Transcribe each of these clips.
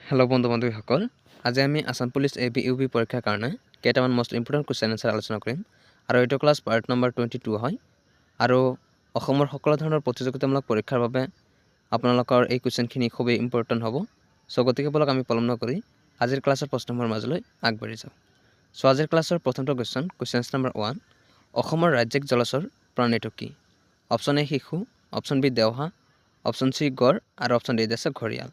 Hello' বন্ধু বান্ধৱীসকল, আজি আমি আসাম পুলিচ AB UB পৰীক্ষাৰ কাৰণে কেইটামান মষ্ট ইম্পৰ্টেণ্ট কুৱেশ্যন এনচাৰ আলোচনা কৰিম। আৰু এইটো ক্লাছ পাৰ্ট নম্বৰ 22 হয়। আৰু অসমৰ সকলো ধৰণৰ প্ৰতিযোগিতামূলক পৰীক্ষাৰ বাবে আপোনালোকৰ এই কুৱেশ্যনখিনি খুবেই ইম্পৰ্টেণ্ট হ'ব। গতিকে বলক আমি পলম নকৰি আজিৰ ক্লাছৰ প্ৰশ্নসমূহৰ মাজলৈ আগবাঢ়ি যাওঁ। আজিৰ ক্লাছৰ প্ৰথমটো কুৱেশ্যন নম্বৰ 1, অসমৰ ৰাজ্যিক জলচৰ প্ৰাণীটো কি? অপশ্যন এ শিশু, অপশ্যন বি দেওহা, অপশ্যন চি গড় আৰু অপশ্যন ডি আছে ঘৰিয়াল।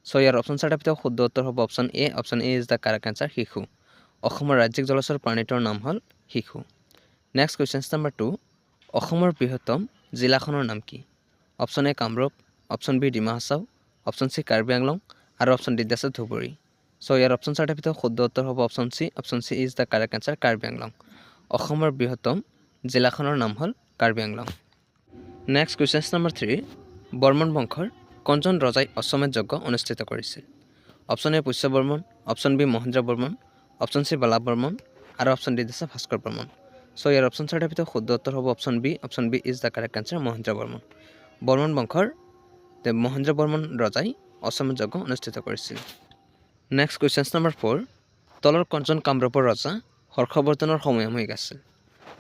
ইয়াৰ অপশ্যন চাৰিটাৰ ভিতৰত শুদ্ধ উত্তৰ হ'ব option A. Option A is the correct answer, শিশু। অসমৰ ৰাজ্যিক জলচৰ প্ৰাণীটোৰ নাম হ'ল শিশু। নেক্সট কুৱেশ্যন নম্বৰ 2, অসমৰ বৃহত্তম জিলাখনৰ নাম কি? Option A Kamrup, option B Dima Hasao, option C Karbi Anglong আৰু অপশ্যন ডি আছে ধুবুৰী। ইয়াৰ অপশ্যন চাৰিটাৰ ভিতৰত শুদ্ধ উত্তৰ হ'ব option C. Option C is the correct answer, Karbi Anglong. অসমৰ বৃহত্তম জিলাখনৰ নাম হ'ল Karbi Anglong. Next question number 3, Varman বংশৰ কোনজন ৰজাই অশ্বমেধ যজ্ঞ অনুষ্ঠিত কৰিছিল? Option A Pushya Varman, option B Mahendra Varman, option C Bala Varman আৰু অপশ্যন ডি আছে ভাস্কৰ বৰ্মন। ইয়াৰ অপশ্যন চাৰিটাৰ ভিতৰত শুদ্ধ উত্তৰ হ'ব option B. Option B is the correct answer, Mahendra Varman. Varman বংশৰ মহেন্দ্ৰ বৰ্মন ৰজাই অশ্বমেধ যজ্ঞ অনুষ্ঠিত কৰিছিল। নেক্সট কুৱেশ্যন নম্বৰ 4, তলৰ কোনজন কামৰূপৰ ৰজা হৰ্ষবৰ্ধনৰ সমসাময়িক আছিল?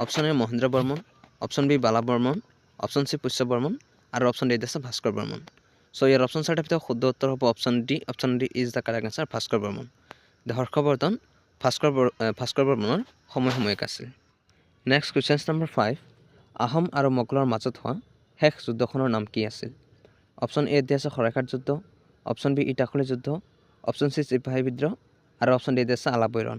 Option A Mahendra Varman, option B Bala Varman, option C Pushya Varman আৰু অপশ্যন ডি আছে ভাস্কৰ বৰ্মন। ইয়াৰ অপশ্যন চাৰিটাৰ ভিতৰত শুদ্ধ উত্তৰ হ'ব option D. Option D is the correct answer, Bhaskar Varman. Harshavardhana Bhaskar বৰ্মনৰ সমসাময়িক আছিল। নেক্সট কুৱেশ্যন নম্বৰ 5, আহোম আৰু মোগলৰ মাজত হোৱা শেষ যুদ্ধখনৰ নাম কি আছিল? অপশ্যন এ আছে শৰাইঘাট যুদ্ধ, অপশ্যন বি ইটাখুলি যুদ্ধ, অপশ্যন চি চিপাহী বিদ্ৰোহ আৰু অপশ্যন ডি আছে আলাবৈৰণ।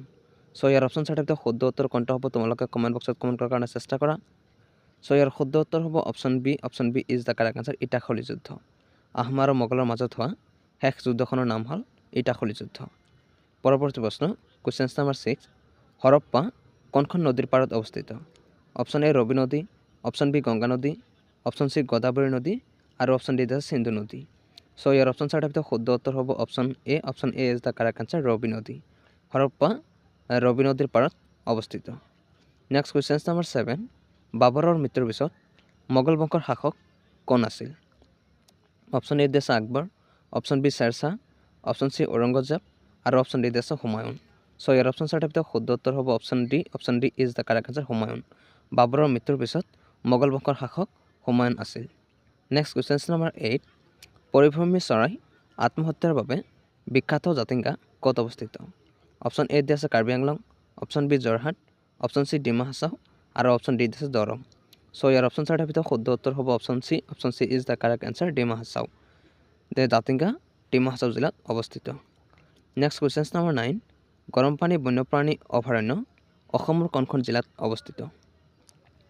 ইয়াৰ অপশ্যন চাৰিটাৰ ভিতৰত শুদ্ধ উত্তৰ কোনটো হ'ব তোমালোকে কমেণ্ট বক্সত কমেণ্ট কৰাৰ কাৰণে চেষ্টা কৰা। ইয়াৰ শুদ্ধ উত্তৰ হ'ব option B. Option B is the correct answer, Itakhuli যুদ্ধ। আহোম আৰু মোগলৰ মাজত হোৱা শেষ যুদ্ধখনৰ নাম হ'ল ইটাখুলি যুদ্ধ। পৰৱৰ্তী প্ৰশ্ন কুৱেশ্যন নম্বৰ 6, হৰপ্পা কোনখন নদীৰ পাৰত অৱস্থিত? অপশ্যন এ ৰবি নদী, অপশ্যন বি গংগা নদী, অপশ্যন চি গোদাবৰী নদী আৰু অপশ্যন ডি আছে সিন্ধু নদী। ইয়াৰ অপশ্যন চাৰিটাৰ ভিতৰত শুদ্ধ উত্তৰ হ'ব option A. Option A is the correct answer, Ravi নদী। হৰপ্পা ৰবি নদীৰ পাৰত অৱস্থিত। নেক্সট কুৱেশ্যন নম্বৰ 7, বাবৰৰ মৃত্যুৰ পিছত মোগল বংশৰ শাসক কোন আছিল? অপশ্যন এ আছে Akbar, option B Shershah, option C Aurangzeb আৰু অপশ্যন ডি আছে হুমায়ুন। ইয়াৰ অপশ্যন চাৰিটাৰ ভিতৰত শুদ্ধ উত্তৰ হ'ব option D. Option D is the correct answer, Humayun. বাবৰৰ মৃত্যুৰ পিছত মোগল বংশৰ শাসক হুমায়ুন আছিল। নেক্সট কুৱেশ্যন নম্বৰ 8, পৰিভ্ৰমী চৰাই আত্মহত্যাৰ বাবে বিখ্যাত জাতিংগা ক'ত অৱস্থিত? অপশ্যন এ আছে Karbi Anglong, option B Jorhat, option C Dima Hasao আৰু অপশ্যন ডি আছে দৰং। ইয়াৰ অপশ্যন চাৰিটাৰ ভিতৰত শুদ্ধ উত্তৰ হ'ব option C. Option C is the correct answer, Dima Hasao. Jatinga Dima Hasao জিলাত অৱস্থিত। নেক্সট কুৱেশ্যন নম্বৰ 9, গৰমপানী বন্যপ্ৰাণী অভয়াৰণ্য অসমৰ কোনখন জিলাত অৱস্থিত?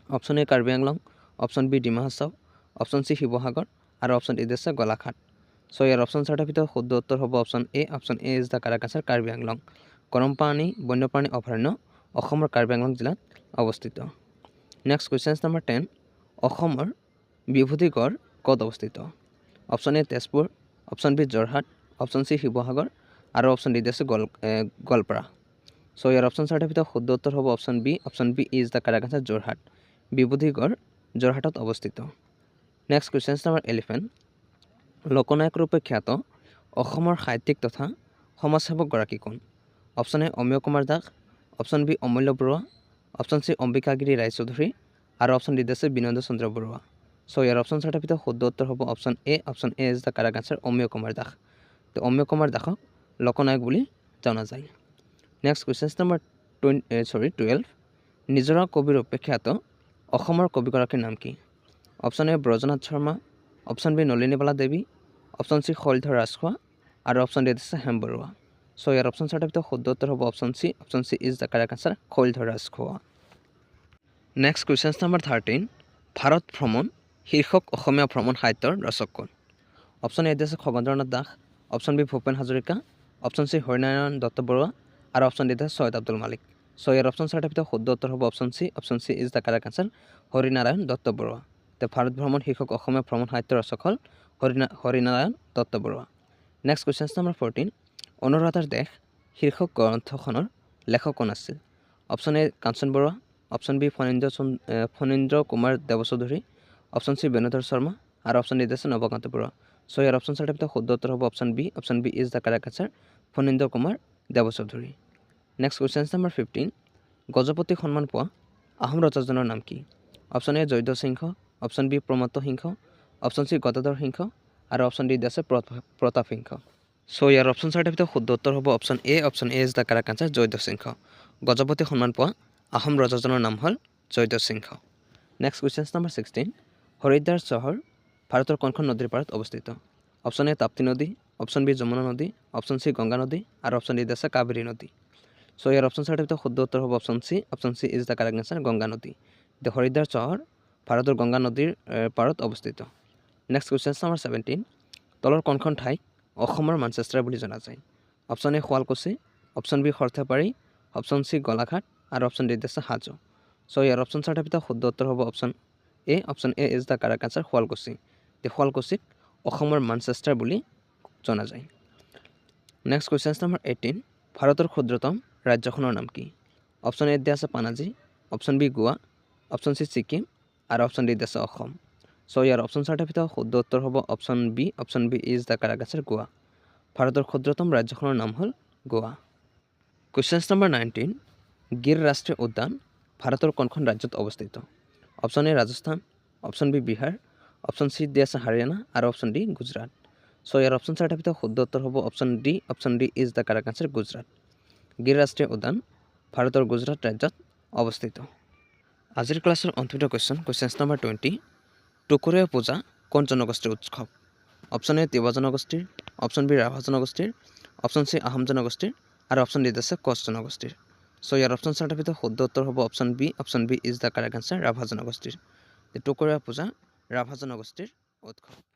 Option A Karbi Anglong, option B Dima Hasao, option C Sivasagar আৰু অপশ্যন ডি আছে গোলাঘাট। ইয়াৰ অপশ্যন চাৰিটাৰ ভিতৰত শুদ্ধ উত্তৰ হ'ব option A. Option A is the correct answer, Karbi Anglong. গৰমপানী বন্যপ্ৰাণী অভয়াৰণ্য অসমৰ কাৰ্বি আংলং জিলাত অৱস্থিত। নেক্সট কুৱেশ্যন নম্বৰ 10, অসমৰ বিভূতি গড় ক'ত অৱস্থিত? Option A Tezpur, option B Jorhat, option C Sivasagar আৰু অপশ্যন ডি আছে গোৱালপাৰা। ইয়াৰ অপশ্যন চাৰিটাৰ ভিতৰত শুদ্ধ উত্তৰ হ'ব option B. Option B is the correct answer, Jorhat. বিভূতি গড় যোৰহাটত অৱস্থিত। নেক্সট কুৱেশ্যন নম্বৰ 11, লোকনায়ক ৰূপে খ্যাত অসমৰ সাহিত্যিক তথা সমাজসেৱকগৰাকী কোন? Option A Amiya Kumar Das, option B Amulya Baruah, option C Ambikagiri Raichoudhury আৰু অপশ্যন ডি আছে বিনোদ চন্দ্ৰ বৰুৱা। ইয়াৰ অপশ্যন চাৰিটাৰ ভিতৰত শুদ্ধ উত্তৰ হ'ব option A. Option A is the correct answer, Amiya Kumar Das. Amiya Kumar দাসক লোকনায়ক বুলি জনা যায়। নেক্সট কুৱেশ্যন নম্বৰ 12, নিজৰা কবিৰূপে খ্যাত অসমৰ কবিগৰাকীৰ নাম কি? Option A Brajanath Sarma, option B Nalinibala Devi, option C Sailadhar Rajkhowa আৰু অপশ্যন ডি আছে হেম বৰুৱা। ইয়াৰ অপশ্যন চাৰিটাৰ ভিতৰত শুদ্ধ উত্তৰ হ'ব option C. Option C is the correct answer, Sailadhar Rajkhowa. Next question number 13, Bharat Bhraman শীৰ্ষক অসমীয়া ভ্ৰমণ সাহিত্যৰ ৰচক কোন? অপশ্যন এ আছে Khagendranath Das, option B Bhupen Hazarika, option C Harinarayan Dutta Baruah আৰু অপশ্যন ডি আছে ছৈয়দ আব্দুল মালিক। ইয়াৰ অপশ্যন চাৰিটাৰ ভিতৰত শুদ্ধ উত্তৰ হ'ব option C. Option C is the correct answer, Harinarayan Dutta Baruah. Bharat Bhraman শীৰ্ষক অসমীয়া ভ্ৰমণ সাহিত্যৰ ৰচক হ'ল Harinarayan Dutta Baruah. Next question number 14, অনুৰাধাৰ দেশ শীৰ্ষক গ্ৰন্থখনৰ লেখক কোন আছিল? Option A Kanchan Baruah, option B Phanindra Kumar Devchoudhury, option C Benudhar Sarma আৰু অপশ্যন ডি আছে নৱকান্ত বৰুৱা। চ' ইয়াৰ অপশ্যন চাৰিটাৰ ভিতৰত শুদ্ধ উত্তৰ হ'ব option B. Option B is the correct answer, Phanindra Kumar Deuchoudhury. Next question number 15, Gajapati সন্মান পোৱা আহোম ৰজাজনৰ নাম কি? Option A Jayadhwaj Singha, option B Pramatta Singha, option C Gadadhar Singha আৰু অপশ্যন ডি আছে প্ৰতাপ সিংহ। চ' ইয়াৰ অপশ্যন চাৰিটাৰ ভিতৰত শুদ্ধ উত্তৰ হ'ব option A. Option A is the correct answer, Jayadhwaj Singha. Gajapati সন্মান পোৱা আহোম ৰজাজনৰ নাম হ'ল Jayadhwaj Singha. Next question number 16, Haridwar চহৰ ভাৰতৰ কোনখন নদীৰ পাৰত অৱস্থিত? অপশ্যন এ তাপ্তি নদী, অপশ্যন বি যমুনা নদী, অপশ্যন চি গংগা নদী আৰু অপশ্যন ডি আছে কাবেৰী নদী। চ' ইয়াৰ অপশ্যন চাৰিটাৰ ভিতৰত শুদ্ধ উত্তৰ হ'ব option C. Option C is the correct answer, Ganga নদী। হৰিদ্বাৰ চহৰ ভাৰতৰ গংগা নদীৰ পাৰত অৱস্থিত। নেক্সট কুৱেশ্যন নম্বৰ 17, তলৰ কোনখন ঠাইক অসমৰ মানচেষ্টাৰ বুলি জনা যায়? Option A Sualkuchi, option B Sarthebari, option C Golaghat আৰু অপশ্যন ডি আছে হাজো। চ' ইয়াৰ অপশ্যন চাৰিটাৰ ভিতৰত শুদ্ধ উত্তৰ হ'ব option A. Option A is the correct answer, Sualkuchi. শুৱালকুছিক অসমৰ মানচেষ্টাৰ বুলি জনা যায়। নেক্সট কুৱেশ্যন নম্বৰ 18, ভাৰতৰ ক্ষুদ্ৰতম ৰাজ্যখনৰ নাম কি? অপশ্যন এ আছে পানাজী, অপশ্যন বি গোৱা, অপশ্যন চি ছিকিম আৰু অপশ্যন ডি আছে অসম। চ' ইয়াৰ অপশ্যন চাৰিটাৰ ভিতৰত শুদ্ধ উত্তৰ হ'ব option B. Option B is the correct answer, Goa. ভাৰতৰ ক্ষুদ্ৰতম ৰাজ্যখনৰ নাম হ'ল গোৱা। কুৱেশ্যন নম্বৰ 19, গিৰ ৰাষ্ট্ৰীয় উদ্যান ভাৰতৰ কোনখন ৰাজ্যত অৱস্থিত? Option A Rajasthan, option B Bihar, option C আছে হাৰিয়ানা আৰু অপশ্যন ডি গুজৰাট। চ' ইয়াৰ অপশ্যন চাৰিটাৰ ভিতৰত শুদ্ধ উত্তৰ হ'ব option D. Option D is the correct answer, Gujarat. Gir ৰাষ্ট্ৰীয় উদ্যান ভাৰতৰ গুজৰাট ৰাজ্যত অৱস্থিত। আজিৰ ক্লাছৰ অন্তিম কুৱেশ্যন নম্বৰ 20, টুকুৰীয়া পূজা কোন জনগোষ্ঠীৰ উৎসৱ? অপশ্যন এ তিৱা জনগোষ্ঠীৰ, অপশ্যন বি ৰাভা জনগোষ্ঠীৰ, অপশ্যন চি আহোম জনগোষ্ঠীৰ আৰু অপশ্যন ডি আছে কোচ জনগোষ্ঠীৰ। চ' ইয়াৰ অপশ্যন চাৰিটাৰ ভিতৰত শুদ্ধ উত্তৰ হ'ব option B. Option B is the correct answer, Rabha জনগোষ্ঠীৰ। টুকুৰীয়া পূজা ৰাভা জনগোষ্ঠীৰ উৎসৱ।